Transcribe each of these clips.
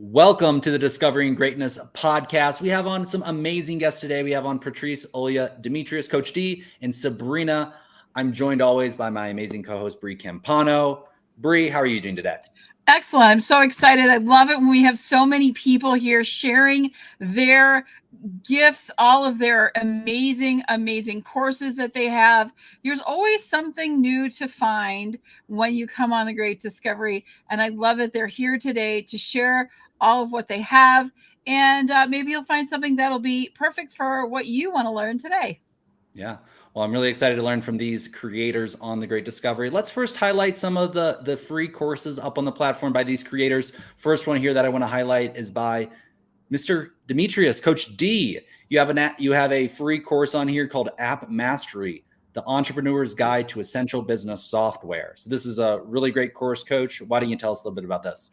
Welcome to the Discovering Greatness podcast. We have on some amazing guests today. We have on Patrice, Olya, Demetrius, Coach D, and Sabrina. I'm joined always by my amazing co-host, Bree Campano. Bree, how are you doing today? Excellent. I'm so excited. I love it when we have so many people here sharing their gifts, all of their amazing courses that they have. There's always something new to find when you come on the Great Discovery. And I love it. They're here today to share all of what they have. And maybe you'll find something that'll be perfect for what you want to learn today. Yeah. Well, I'm really excited to learn from these creators on the Great Discovery. Let's first highlight some of the free courses up on the platform by these creators. First one here that I want to highlight is by Mr. Demetrius, Coach D. You have a free course on here called App Mastery, the Entrepreneur's Guide to Essential Business Software. So this is a really great course, Coach. Why don't you tell us a little bit about this?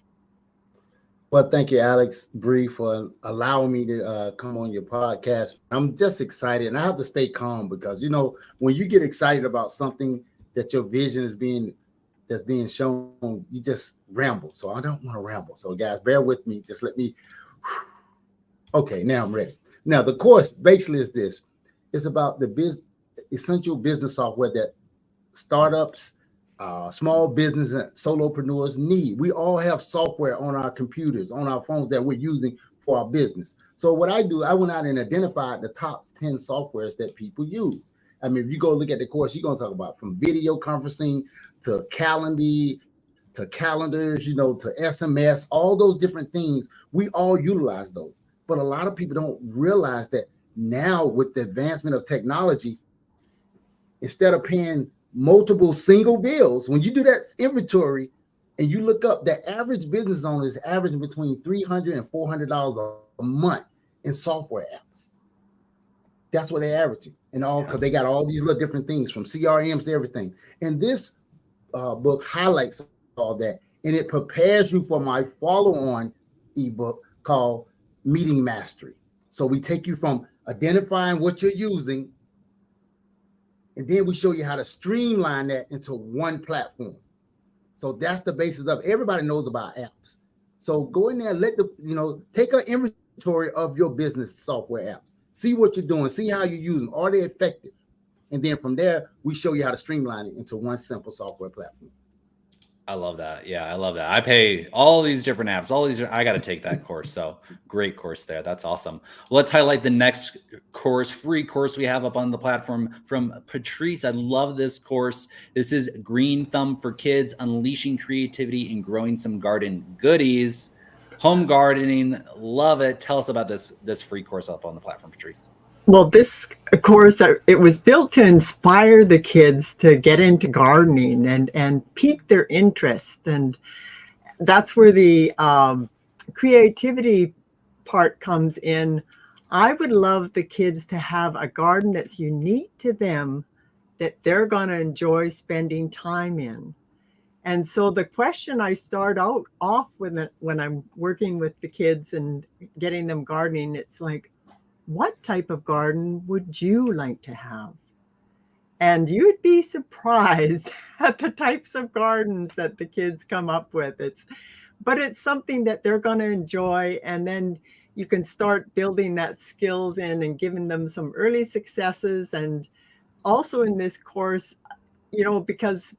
Well, thank you, Alex, Bree, for allowing me to come on your podcast. I'm just excited, and I have to stay calm because, you know, when you get excited about something that your vision is being shown, you just ramble. So I don't want to ramble. So, guys, bear with me. Just let me. Okay, now I'm ready. Now, the course basically is this. It's about the essential business software that startups, small business and solopreneurs need. We all have software on our computers, on our phones that we're using for our business. So what I do, I went out and identified the top 10 softwares that people use. I mean, if you go look at the course, you're going to talk about from video conferencing to Calendly, to calendars, you know, to SMS, all those different things. We all utilize those. But a lot of people don't realize that now with the advancement of technology, instead of paying multiple single bills, when you do that inventory and you look up, the average business owner is averaging between $300 and $400 a month in software apps. That's what they're averaging, and all because they got all these little different things from CRMs to everything. And this book highlights all that, and it prepares you for my follow-on ebook called Meeting Mastery. So we take you from identifying what you're using, and then we show you how to streamline that into one platform. So that's the basis of everybody knows about apps. So go in there, take an inventory of your business software apps. See what you're doing, see how you use them. Are they effective? And then from there, we show you how to streamline it into one simple software platform. I love that. Yeah, I love that. I pay all these different apps, I got to take that course. So great course there. That's awesome. Well, let's highlight the next course, free course we have up on the platform from Patrice. I love this course. This is Green Thumb for Kids, Unleashing Creativity and Growing Some Garden Goodies. Home gardening. Love it. Tell us about this free course up on the platform, Patrice. Well, this course, it was built to inspire the kids to get into gardening and pique their interest. And that's where the creativity part comes in. I would love the kids to have a garden that's unique to them, that they're going to enjoy spending time in. And so the question I start off with when I'm working with the kids and getting them gardening, it's like, what type of garden would you like to have? And you'd be surprised at the types of gardens that the kids come up with. But it's something that they're going to enjoy. And then you can start building that skills in and giving them some early successes. And also in this course, you know, because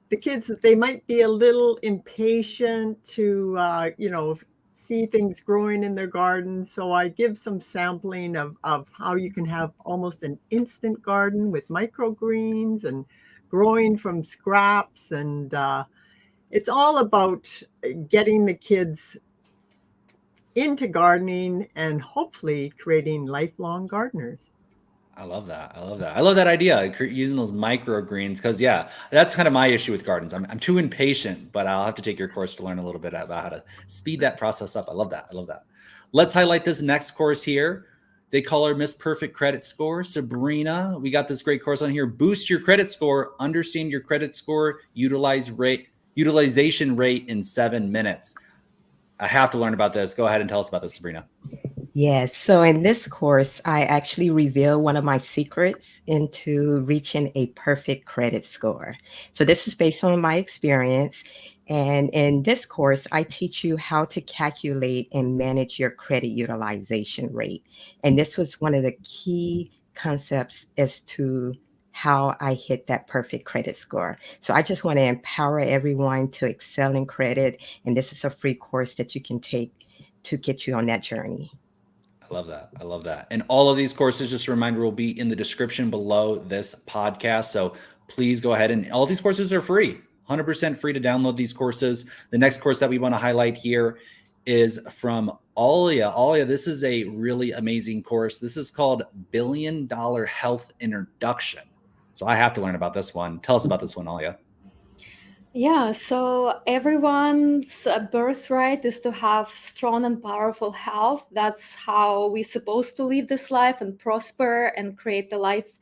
the kids, they might be a little impatient to, see things growing in their garden. So I give some sampling of how you can have almost an instant garden with microgreens and growing from scraps. And it's all about getting the kids into gardening and hopefully creating lifelong gardeners. I love that. I love that idea, using those microgreens, because that's kind of my issue with gardens. I'm too impatient, but I'll have to take your course to learn a little bit about how to speed that process up. I love that. Let's highlight this next course here. They call her Miss Perfect Credit Score. Sabrina, we got this great course on here. Boost your credit score, understand your credit score, utilization rate in 7 minutes. I have to learn about this. Go ahead and tell us about this, Sabrina. Yes. So in this course, I actually reveal one of my secrets into reaching a perfect credit score. So this is based on my experience. And in this course, I teach you how to calculate and manage your credit utilization rate. And this was one of the key concepts as to how I hit that perfect credit score. So I just want to empower everyone to excel in credit. And this is a free course that you can take to get you on that journey. I love that. I love that. And all of these courses, just a reminder, will be in the description below this podcast. So please go ahead, and all these courses are free, 100% free to download these courses. The next course that we want to highlight here is from Alia. Alia, this is a really amazing course. This is called $1 Billion Health Introduction. So I have to learn about this one. Tell us about this one, Alia. Yeah, so everyone's birthright is to have strong and powerful health. That's how we're supposed to live this life and prosper and create a life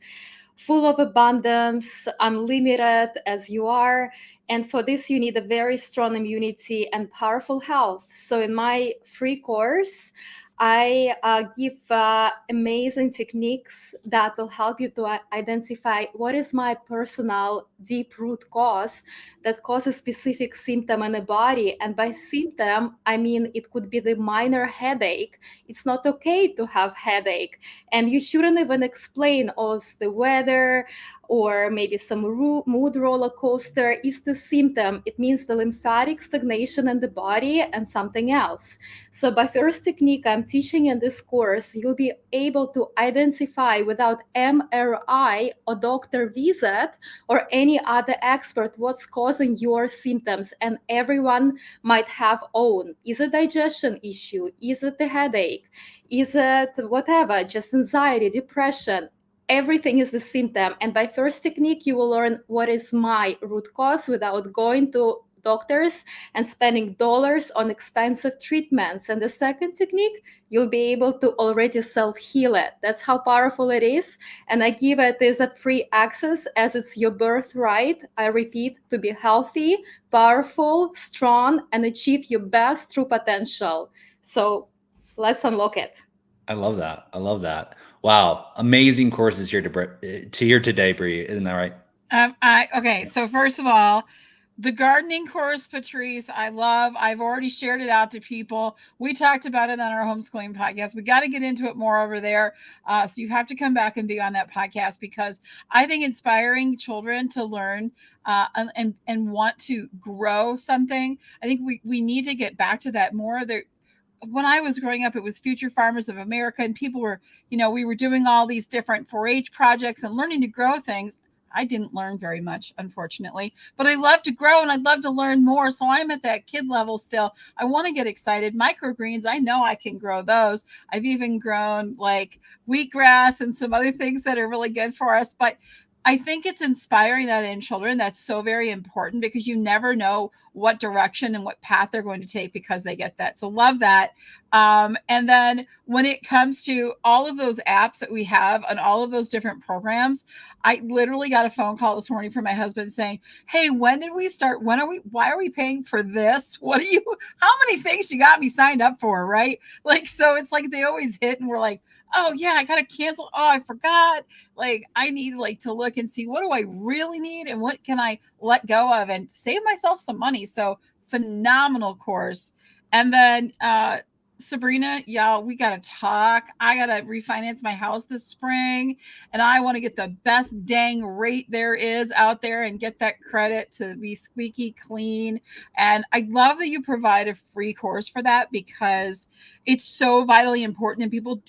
full of abundance, unlimited as you are. And for this, you need a very strong immunity and powerful health. So in my free course, I give amazing techniques that will help you to identify what is my personal deep root cause that causes specific symptom in the body. And by symptom, I mean it could be the minor headache. It's not okay to have headache. And you shouldn't even explain, oh, it's the weather or maybe some mood roller coaster. Is the symptom. It means the lymphatic stagnation in the body and something else. So by first technique I'm teaching in this course, you'll be able to identify without MRI or doctor visit or any other expert what's causing your symptoms. And everyone might have own. Is it digestion issue? Is it the headache? Is it whatever, just anxiety, depression? Everything is the symptom. And by first technique, you will learn what is my root cause without going to doctors and spending dollars on expensive treatments. And the second technique, you'll be able to already self-heal it. That's how powerful it is. And I give it as a free access as it's your birthright. I repeat, to be healthy, powerful, strong, and achieve your best true potential. So let's unlock it. I love that. I love that. Wow. Amazing courses here to hear today, Bree. Isn't that right? Okay. So first of all, the gardening course, Patrice, I love. I've already shared it out to people. We talked about it on our homeschooling podcast. We got to get into it more over there. So you have to come back and be on that podcast, because I think inspiring children to learn and want to grow something, I think we need to get back to that more. When I was growing up, it was Future Farmers of America, and people were, we were doing all these different 4-H projects and learning to grow things. I didn't learn very much, unfortunately, but I love to grow and I'd love to learn more. So I'm at that kid level still. I want to get excited. Microgreens, I know I can grow those. I've even grown like wheatgrass and some other things that are really good for us. But I think it's inspiring that in children. That's so very important, because you never know what direction and what path they're going to take because they get that. So love that. And then when it comes to all of those apps that we have and all of those different programs, I literally got a phone call this morning from my husband saying, hey, when did we start? Why are we paying for this? How many things you got me signed up for? Right? Like, so it's like they always hit and we're like, oh yeah, I got to cancel. Oh, I forgot. Like, I need to look and see, what do I really need and what can I let go of and save myself some money. So phenomenal course. And then, Sabrina, y'all, we got to talk. I got to refinance my house this spring, and I want to get the best dang rate there is out there and get that credit to be squeaky clean. And I love that you provide a free course for that, because it's so vitally important. And people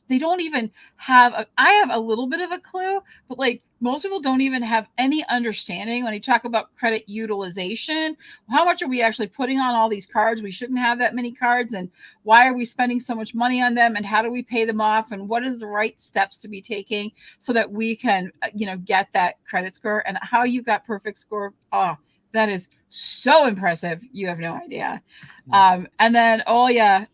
they don't even have I have a little bit of a clue, but like most people don't even have any understanding when you talk about credit utilization. How much are we actually putting on all these cards? We shouldn't have that many cards. And why are we spending so much money on them? And how do we pay them off? And what is the right steps to be taking so that we can, get that credit score? And how you got perfect score. Oh, that is so impressive. You have no idea. And then, I'm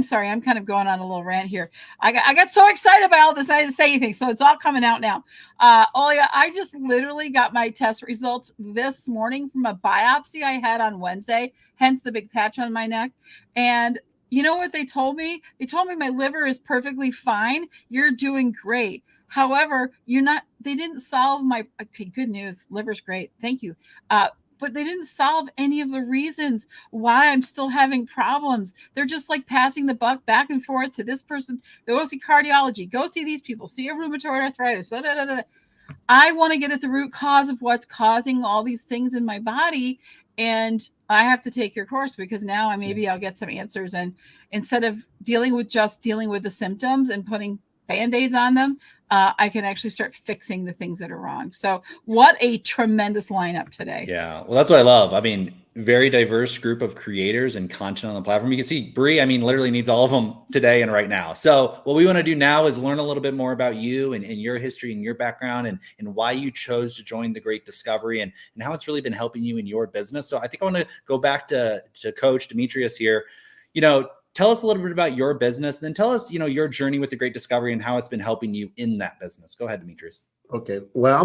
sorry, I'm kind of going on a little rant here. I got so excited about all this, I didn't say anything. So it's all coming out now. I just literally got my test results this morning from a biopsy I had on Wednesday, hence the big patch on my neck. And you know what they told me? They told me my liver is perfectly fine. You're doing great. However, they didn't solve okay, good news. Liver's great. Thank you. But they didn't solve any of the reasons why I'm still having problems. They're just like passing the buck back and forth to this person. Go see cardiology. Go see these people. See a rheumatoid arthritis. Da, da, da, da. I want to get at the root cause of what's causing all these things in my body. And I have to take your course because now I'll get some answers. And instead of dealing with the symptoms and putting Band-Aids on them, I can actually start fixing the things that are wrong. So what a tremendous lineup today. Yeah. Well, that's what I love. I mean, very diverse group of creators and content on the platform. You can see Bree, I mean, literally needs all of them today and right now. So what we want to do now is learn a little bit more about you and your history and your background and why you chose to join the Great Discovery and how it's really been helping you in your business. So I think I want to go back to Coach Demetrius here. Tell us a little bit about your business, then tell us, your journey with the Great Discovery and how it's been helping you in that business. Go ahead, Demetrius. Okay. Well,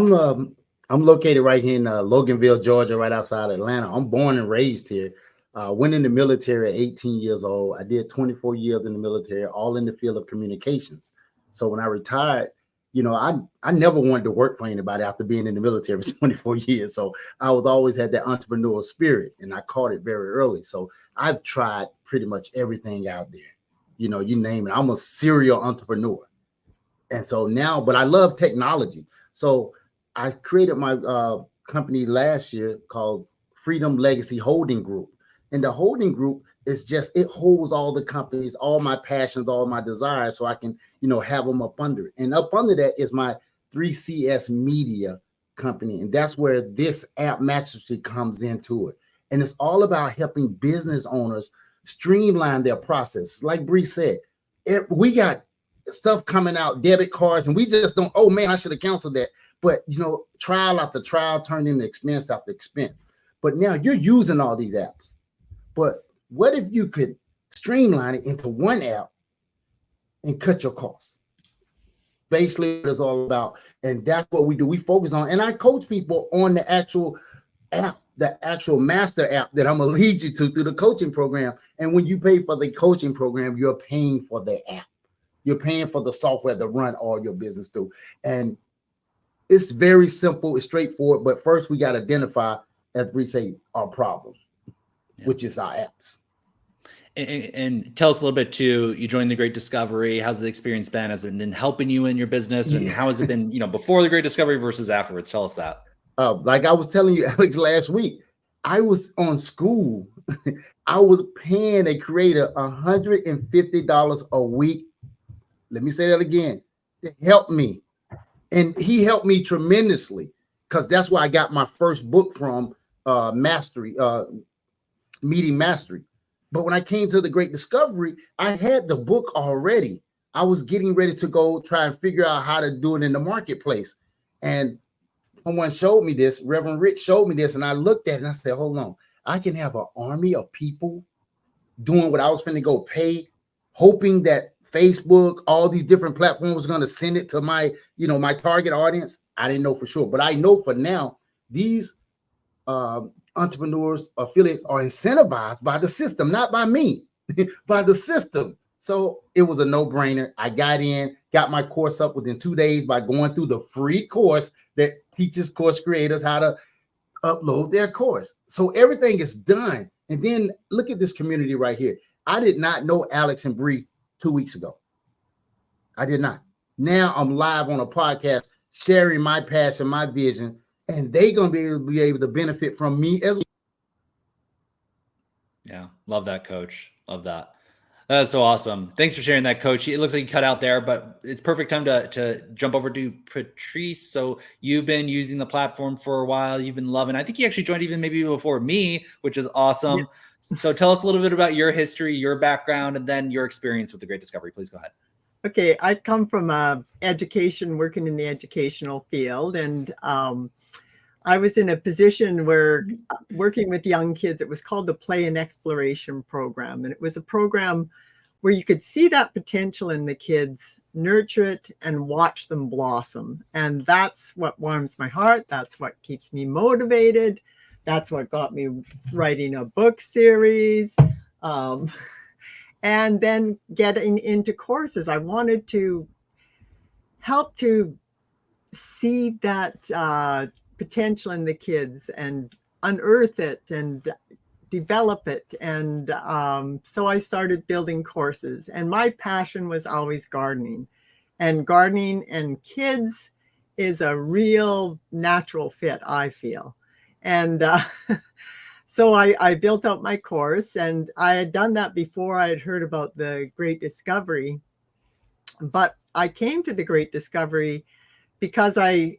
I'm located right here in Loganville, Georgia, right outside Atlanta. I'm born and raised here. Went in the military at 18 years old. I did 24 years in the military, all in the field of communications. So when I retired, I never wanted to work for anybody after being in the military for 24 years. So I was always had that entrepreneurial spirit, and I caught it very early. So I've tried pretty much everything out there. You name it. I'm a serial entrepreneur. And so now, but I love technology. So I created my company last year called Freedom Legacy Holding Group. And the holding group is it holds all the companies, all my passions, all my desires, so I can, have them up under it. And up under that is my 3CS Media company. And that's where this app Mastery comes into it. And it's all about helping business owners streamline their process. Like Bree said, we got stuff coming out, debit cards, and we just don't, oh man, I should have canceled that. But, trial after trial turned into expense after expense. But now you're using all these apps. But what if you could streamline it into one app and cut your costs? Basically, what it's all about. And that's what we do. We focus on, and I coach people on the actual app, the actual master app that I'm going to lead you to through the coaching program. And when you pay for the coaching program, you're paying for the app. You're paying for the software to run all your business through. And it's very simple. It's straightforward. But first, we got to identify, as we say, our problem, which is our apps. And tell us a little bit too, you joined the Great Discovery. How's the experience been? Has it been helping you in your business? And how has it been, before the Great Discovery versus afterwards? Tell us that. Like I was telling you, Alex, last week, I was on school. I was paying a creator $150 a week. Let me say that again, to help me. And he helped me tremendously because that's where I got my first book from, Meeting Mastery. But when I came to the Great Discovery, I had the book already. I was getting ready to go try and figure out how to do it in the marketplace. And someone showed me this, Reverend Rich showed me this, and I looked at it and I said, hold on, I can have an army of people doing what I was finna go pay, hoping that Facebook, all these different platforms was going to send it to my, my target audience. I didn't know for sure, but I know for now, these entrepreneurs, affiliates are incentivized by the system, not by me, by the system. So it was a no-brainer. I got my course up within 2 days by going through the free course that teaches course creators how to upload their course. So everything is done. And then look at this community right here. I did not know Alex and Bree 2 weeks ago. I did not. Now I'm live on a podcast sharing my passion, my vision, and they're going to be able to benefit from me as well. Yeah, love that, Coach. Love that. That's so awesome. Thanks for sharing that, Coach. It looks like you cut out there, but it's perfect time to jump over to Patrice. So you've been using the platform for a while. You've been loving it. I think you actually joined even maybe before me, which is awesome. Yeah. So tell us a little bit about your history, your background, and then your experience with the Great Discovery. Please go ahead. Okay, I come from education, working in the educational field, and I was in a position where working with young kids, it was called the Play and Exploration Program. And it was a program where you could see that potential in the kids, nurture it, and watch them blossom. And that's what warms my heart. That's what keeps me motivated. That's what got me writing a book series. and then getting into courses. I wanted to help to see that potential in the kids and unearth it and develop it. And so I started building courses, and my passion was always gardening. And gardening and kids is a real natural fit, I feel. And so I built out my course, and I had done that before I had heard about the Great Discovery. But I came to the Great Discovery because I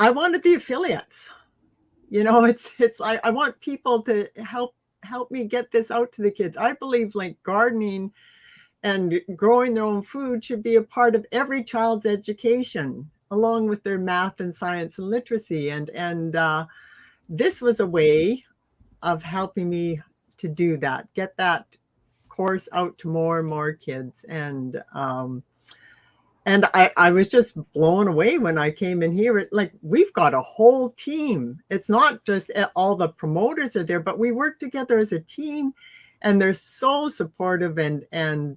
wanted the affiliates. You know, it's like I want people to help me get this out to the kids. I believe like gardening and growing their own food should be a part of every child's education, along with their math and science and literacy. And this was a way of helping me to do that, get that course out to more and more kids. And I was just blown away when I came in here. Like, we've got a whole team. It's not just all the promoters are there, but we work together as a team, and they're so supportive. And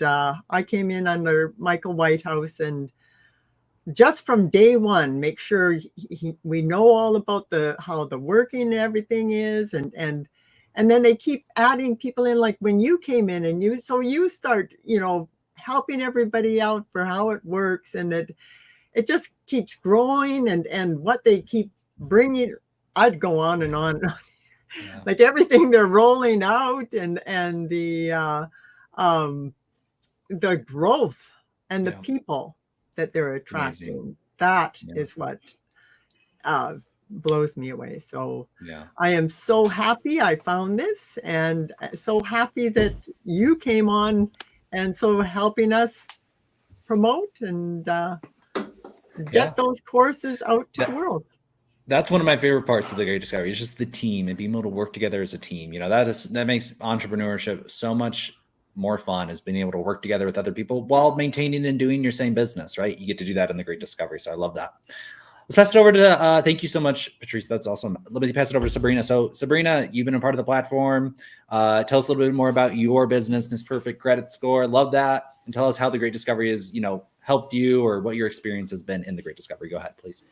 I came in under Michael Whitehouse, and just from day one, make sure we know all about how the working and everything is. And then they keep adding people in, like when you came in and you start, helping everybody out for how it works, and it just keeps growing, and what they keep bringing, I'd go on and on. Yeah. Like everything they're rolling out, and the growth and the Yeah. people that they're attracting. Amazing. That Yeah. is what blows me away. So Yeah. I am so happy I found this, and so happy that you came on and so helping us promote and get those courses out to the world. That's one of my favorite parts of the Great Discovery. It's just the team and being able to work together as a team. That makes entrepreneurship so much more fun, is being able to work together with other people while maintaining and doing your same business, right? You get to do that in the Great Discovery. So I love that. Let's pass it over to, thank you so much, Patrice. That's awesome. Let me pass it over to Sabrina. So Sabrina, you've been a part of the platform. Tell us a little bit more about your business, Miss Perfect Credit Score. Love that. And tell us how the Great Discovery has, helped you, or what your experience has been in the Great Discovery. Go ahead, please.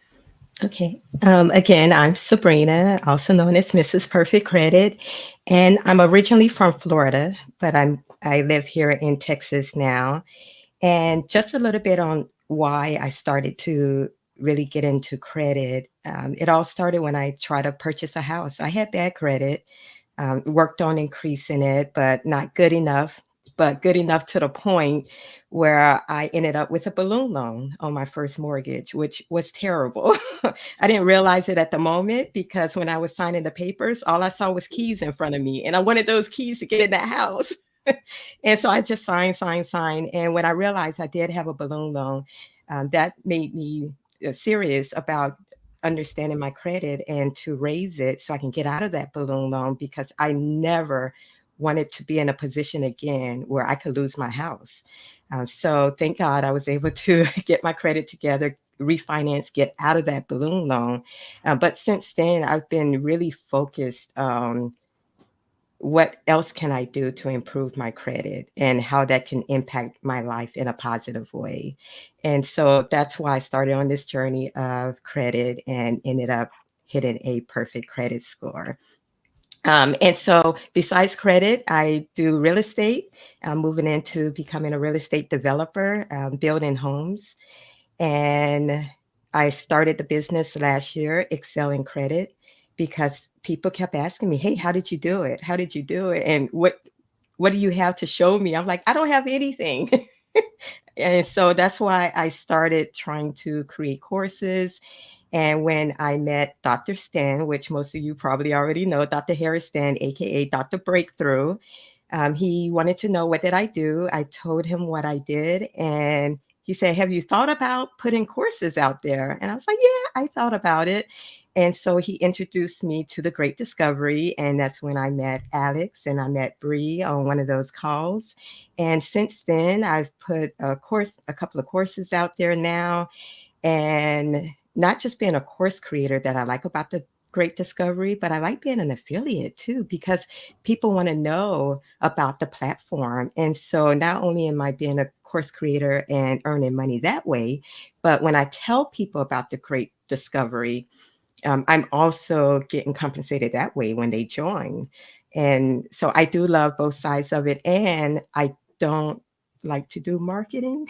Okay. Again, I'm Sabrina, also known as Mrs. Perfect Credit, and I'm originally from Florida, but I live here in Texas now. And just a little bit on why I started to really get into credit. It all started when I tried to purchase a house. I had bad credit, worked on increasing it, but not good enough. But good enough to the point where I ended up with a balloon loan on my first mortgage, which was terrible. I didn't realize it at the moment, because when I was signing the papers, all I saw was keys in front of me, and I wanted those keys to get in that house. And so I just signed. And when I realized I did have a balloon loan, that made me serious about understanding my credit and to raise it so I can get out of that balloon loan, because I never wanted to be in a position again where I could lose my house. So thank God I was able to get my credit together, refinance, get out of that balloon loan. But since then, I've been really focused on what else can I do to improve my credit and how that can impact my life in a positive way. And so that's why I started on this journey of credit and ended up hitting a perfect credit score. And so besides credit, I do real estate. I'm moving into becoming a real estate developer, building homes. And I started the business last year, Excelling Credit, because people kept asking me, hey, how did you do it? How did you do it? And what do you have to show me? I'm like, I don't have anything. And so that's why I started trying to create courses. And when I met Dr. Stan, which most of you probably already know, Dr. Harris Stan, AKA Dr. Breakthrough, he wanted to know, what did I do? I told him what I did. And he said, have you thought about putting courses out there? And I was like, yeah, I thought about it. And so he introduced me to the Great Discovery. And that's when I met Alex and I met Bree on one of those calls. And since then, I've put a couple of courses out there now. And not just being a course creator that I like about the Great Discovery, but I like being an affiliate too, because people want to know about the platform. And so not only am I being a course creator and earning money that way, but when I tell people about the Great Discovery, I'm also getting compensated that way when they join. And so I do love both sides of it. And I don't like to do marketing.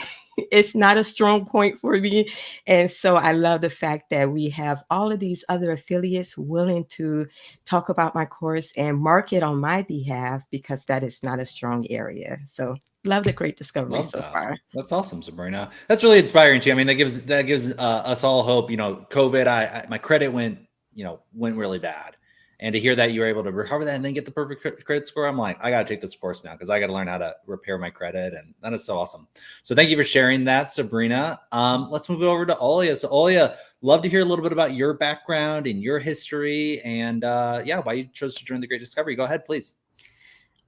It's not a strong point for me. And so I love the fact that we have all of these other affiliates willing to talk about my course and market on my behalf, because that is not a strong area. So love the Great Discovery Love so that. far. That's awesome, Sabrina. That's really inspiring too. I mean, that gives us all hope. You know, COVID, my credit went really bad, and to hear that you were able to recover that and then get the perfect credit score, I'm like, I got to take this course now because I got to learn how to repair my credit, and that is so awesome. So thank you for sharing that, Sabrina. Let's move over to Olia. So Olia, love to hear a little bit about your background and your history, and why you chose to join the Great Discovery. Go ahead, please.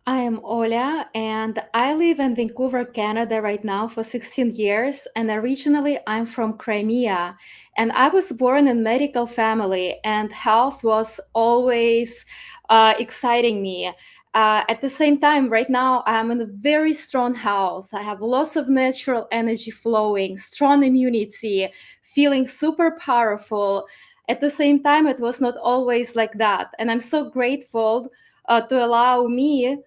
I am Olia, and I live in Vancouver, Canada right now for 16 years. And originally, I'm from Crimea. And I was born in a medical family, and health was always exciting me. At the same time, right now, I'm in a very strong health. I have lots of natural energy flowing, strong immunity, feeling super powerful. At the same time, it was not always like that. And I'm so grateful to allow me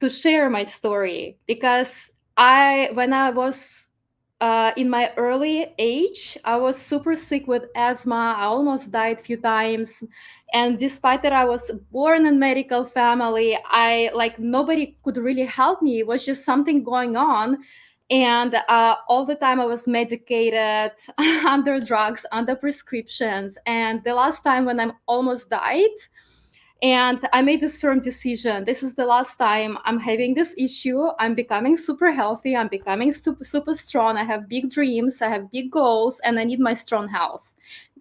to share my story, because when I was in my early age, I was super sick with asthma. I almost died a few times. And despite that I was born in a medical family, nobody could really help me. It was just something going on. And all the time I was medicated, under drugs, under prescriptions. And the last time when I almost died, and I made this firm decision. This is the last time I'm having this issue. I'm becoming super healthy. I'm becoming super, super strong. I have big dreams. I have big goals, and I need my strong health.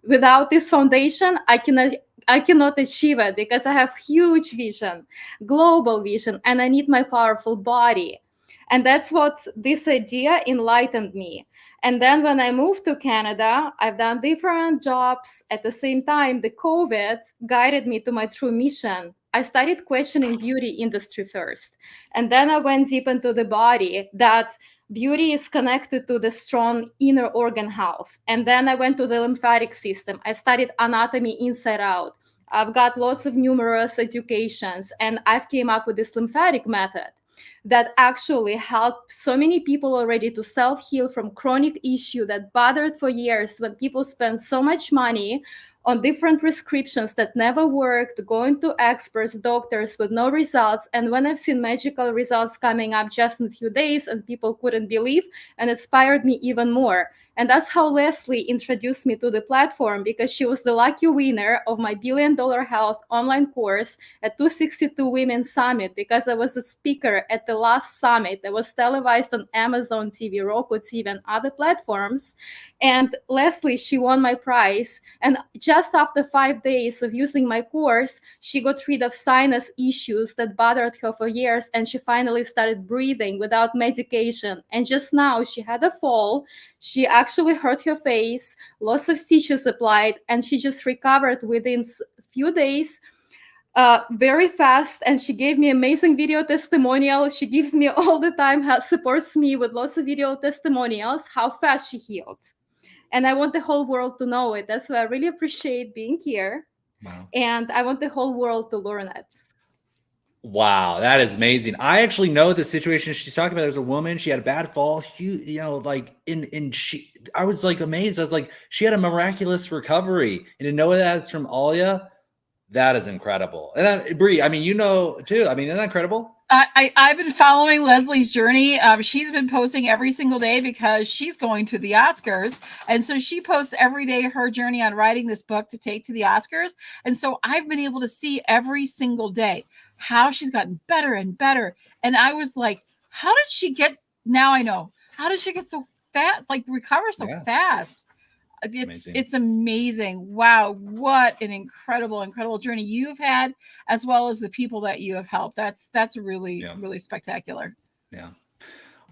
Without this foundation, I cannot achieve it, because I have huge vision, global vision, and I need my powerful body. And that's what this idea enlightened me. And then when I moved to Canada, I've done different jobs. At the same time, the COVID guided me to my true mission. I started questioning beauty industry first. And then I went deep into the body, that beauty is connected to the strong inner organ health. And then I went to the lymphatic system. I studied anatomy inside out. I've got lots of numerous educations, and I've came up with this lymphatic method that actually helped so many people already to self-heal from chronic issue that bothered for years, when people spend so much money on different prescriptions that never worked, going to experts, doctors with no results. And when I've seen magical results coming up just in a few days, and people couldn't believe, and inspired me even more. And that's how Leslie introduced me to the platform, because she was the lucky winner of my $1 Billion Health online course at 262 Women Summit, because I was a speaker at the last summit that was televised on Amazon TV, Roku TV, and other platforms. And Leslie, she won my prize. And just after 5 days of using my course, she got rid of sinus issues that bothered her for years, and she finally started breathing without medication. And just now she had a fall. She actually hurt her face, lots of stitches applied, and she just recovered within a few days, very fast. And she gave me amazing video testimonial. She gives me all the time, supports me with lots of video testimonials, how fast she healed. And I want the whole world to know it. That's why I really appreciate being here. Wow. And I want the whole world to learn it. Wow, that is amazing. I actually know the situation she's talking about. There's a woman, she had a bad fall, I was like amazed. I was like, she had a miraculous recovery. And to know that it's from Olia, that is incredible. And then Bree, I mean, you know too. I mean, isn't that incredible? I've been following Leslie's journey. She's been posting every single day because she's going to the Oscars. And so she posts every day her journey on writing this book to take to the Oscars. And so I've been able to see every single day how she's gotten better and better. And I was like, how did she get, now I know, how did she get so fast, like recover so fast? It's amazing. Wow, what an incredible journey you've had, as well as the people that you have helped. That's really really spectacular. Yeah.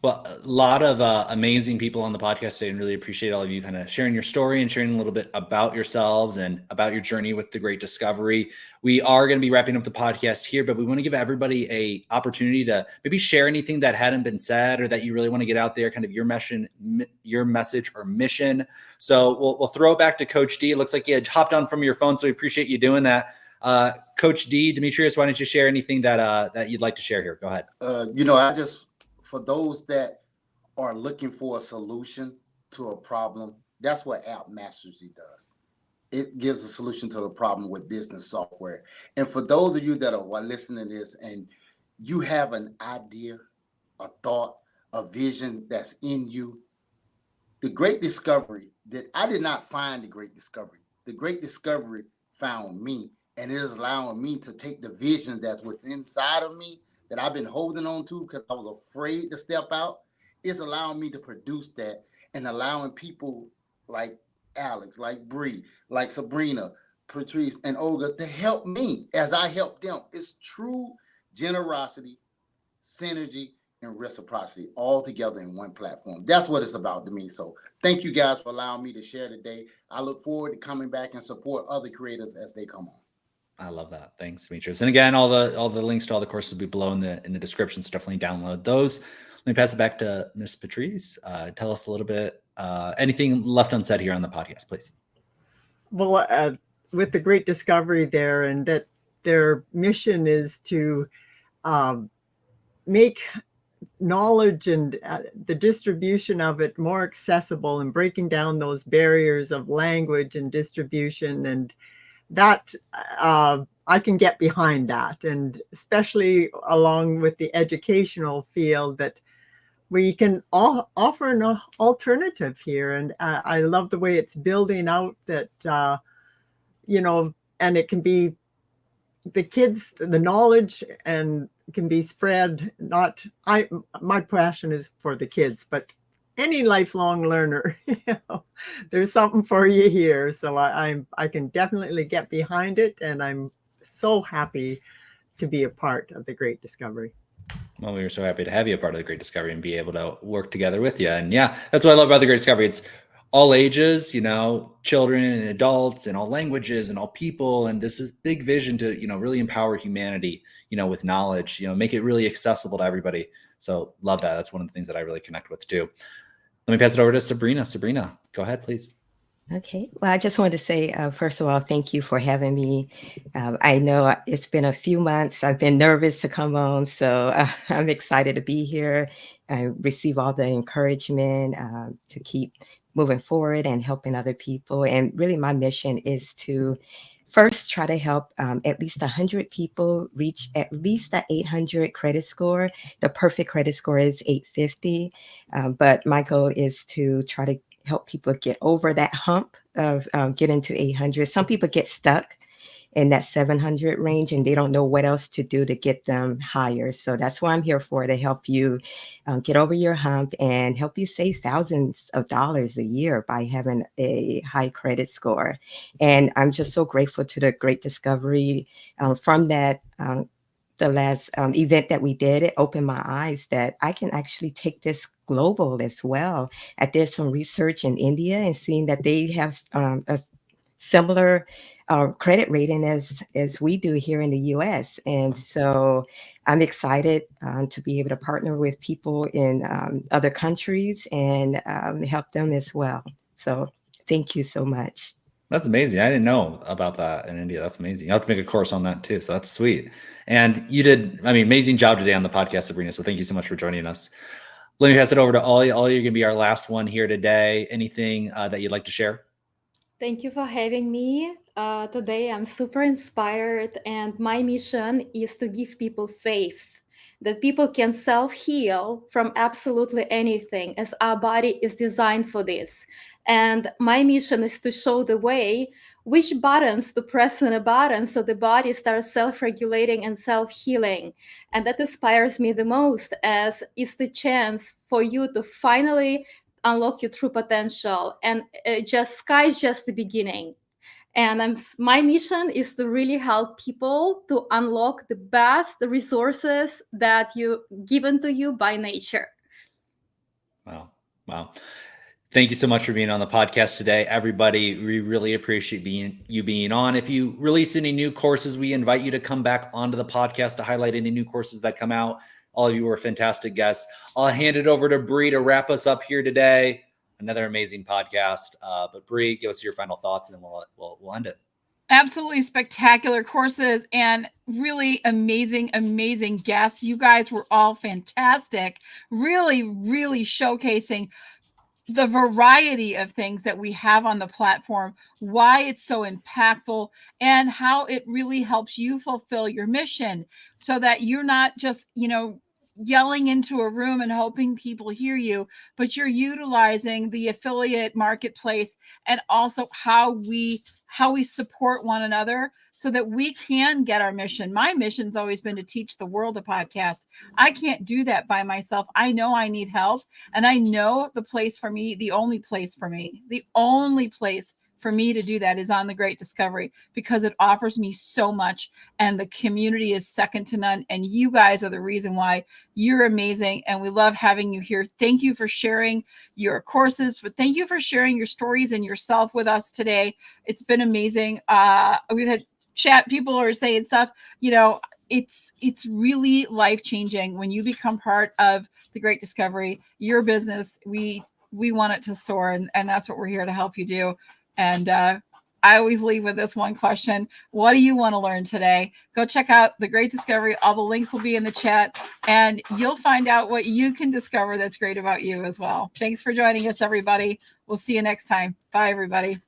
Well, a lot of amazing people on the podcast today, and really appreciate all of you kind of sharing your story and sharing a little bit about yourselves and about your journey with the Great Discovery. We are going to be wrapping up the podcast here, but we want to give everybody a opportunity to maybe share anything that hadn't been said or that you really want to get out there, kind of your message or mission. So we'll throw it back to Coach D. It looks like you had hopped on from your phone, so we appreciate you doing that. Coach D, Demetrius, why don't you share anything that you'd like to share here? Go ahead. For those that are looking for a solution to a problem, that's what App Mastery does. It gives a solution to the problem with business software. And for those of you that are listening to this and you have an idea, a thought, a vision that's in you, the Great Discovery, that I did not find the Great Discovery. The Great Discovery found me, and it is allowing me to take the vision that's within inside of me that I've been holding on to because I was afraid to step out. It's allowing me to produce that and allowing people like Alex, like Bree, like Sabrina, Patrice, and Olga to help me as I help them. It's true generosity, synergy, and reciprocity all together in one platform. That's what it's about to me. So thank you guys for allowing me to share today. I look forward to coming back and support other creators as they come on. I love that. Thanks, Demetrius. And again, all the links to all the courses will be below in the description, so definitely download those. Let me pass it back to Miss Patrice. Tell us a little bit, anything left unsaid here on the podcast, please. Well, with the Great Discovery there, and that their mission is to make knowledge and the distribution of it more accessible and breaking down those barriers of language and distribution, and that I can get behind that, and especially along with the educational field, that we can offer an alternative here. And I love the way it's building out that, and it can be the kids, the knowledge, and can be spread. My passion is for the kids, but any lifelong learner, there's something for you here. So I can definitely get behind it, and I'm so happy to be a part of the Great Discovery. Well, we were so happy to have you a part of the Great Discovery and be able to work together with you. And yeah, that's what I love about the Great Discovery. It's all ages, children and adults and all languages and all people. And this is big vision to, really empower humanity, with knowledge, make it really accessible to everybody. So love that. That's one of the things that I really connect with too. Let me pass it over to Sabrina. Sabrina, go ahead, please. Okay. Well, I just wanted to say, first of all, thank you for having me. I know it's been a few months. I've been nervous to come on, so I'm excited to be here. I receive all the encouragement to keep moving forward and helping other people. And really, my mission is to first try to help at least 100 people reach at least the 800 credit score. The perfect credit score is 850. But my goal is to try to help people get over that hump of getting to 800. Some people get stuck in that 700 range and they don't know what else to do to get them higher. So that's what I'm here for, to help you get over your hump and help you save thousands of dollars a year by having a high credit score. And I'm just so grateful to the Great Discovery from that. The last event that we did, it opened my eyes that I can actually take this global as well. I did some research in India and seeing that they have a similar credit rating as we do here in the US. And so I'm excited to be able to partner with people in other countries and help them as well. So thank you so much. That's amazing. I didn't know about that in India. That's amazing. I'll have to make a course on that too. So that's sweet. And you did, amazing job today on the podcast, Sabrina. So thank you so much for joining us. Let me pass it over to Ollie. Ollie, you're going to be our last one here today. Anything that you'd like to share? Thank you for having me today. I'm super inspired, and my mission is to give people faith that people can self-heal from absolutely anything, as our body is designed for this. And my mission is to show the way, which buttons to press on a button so the body starts self-regulating and self-healing. And that inspires me the most, as it's the chance for you to finally unlock your true potential. And sky's just the beginning. And my mission is to really help people to unlock the best resources that you given to you by nature. Wow. Wow. Thank you so much for being on the podcast today, everybody. We really appreciate you being on. If you release any new courses, we invite you to come back onto the podcast to highlight any new courses that come out. All of you were fantastic guests. I'll hand it over to Bree to wrap us up here today. Another amazing podcast. But Bree, give us your final thoughts, and we'll end it. Absolutely spectacular courses and really amazing guests. You guys were all fantastic. Really showcasing the variety of things that we have on the platform, why it's so impactful, and how it really helps you fulfill your mission, so that you're not just, yelling into a room and hoping people hear you, but you're utilizing the affiliate marketplace and also how we support one another so that we can get our mission. My mission's always been to teach the world a podcast. I can't do that by myself. I know I need help, and I know the place for me, the only place for me to do that is on The Great Discovery, because it offers me so much, and the community is second to none. And you guys are the reason why. You're amazing, and we love having you here. Thank you for sharing your courses, but thank you for sharing your stories and yourself with us today. It's been amazing. We've had chat, people are saying stuff, it's really life-changing when you become part of The Great Discovery. Your business, we want it to soar, and that's what we're here to help you do. And I always leave with this one question: what do you want to learn today? Go check out The Great Discovery. All the links will be in the chat, and you'll find out what you can discover that's great about you as well. Thanks for joining us, everybody. We'll see you next time. Bye, everybody.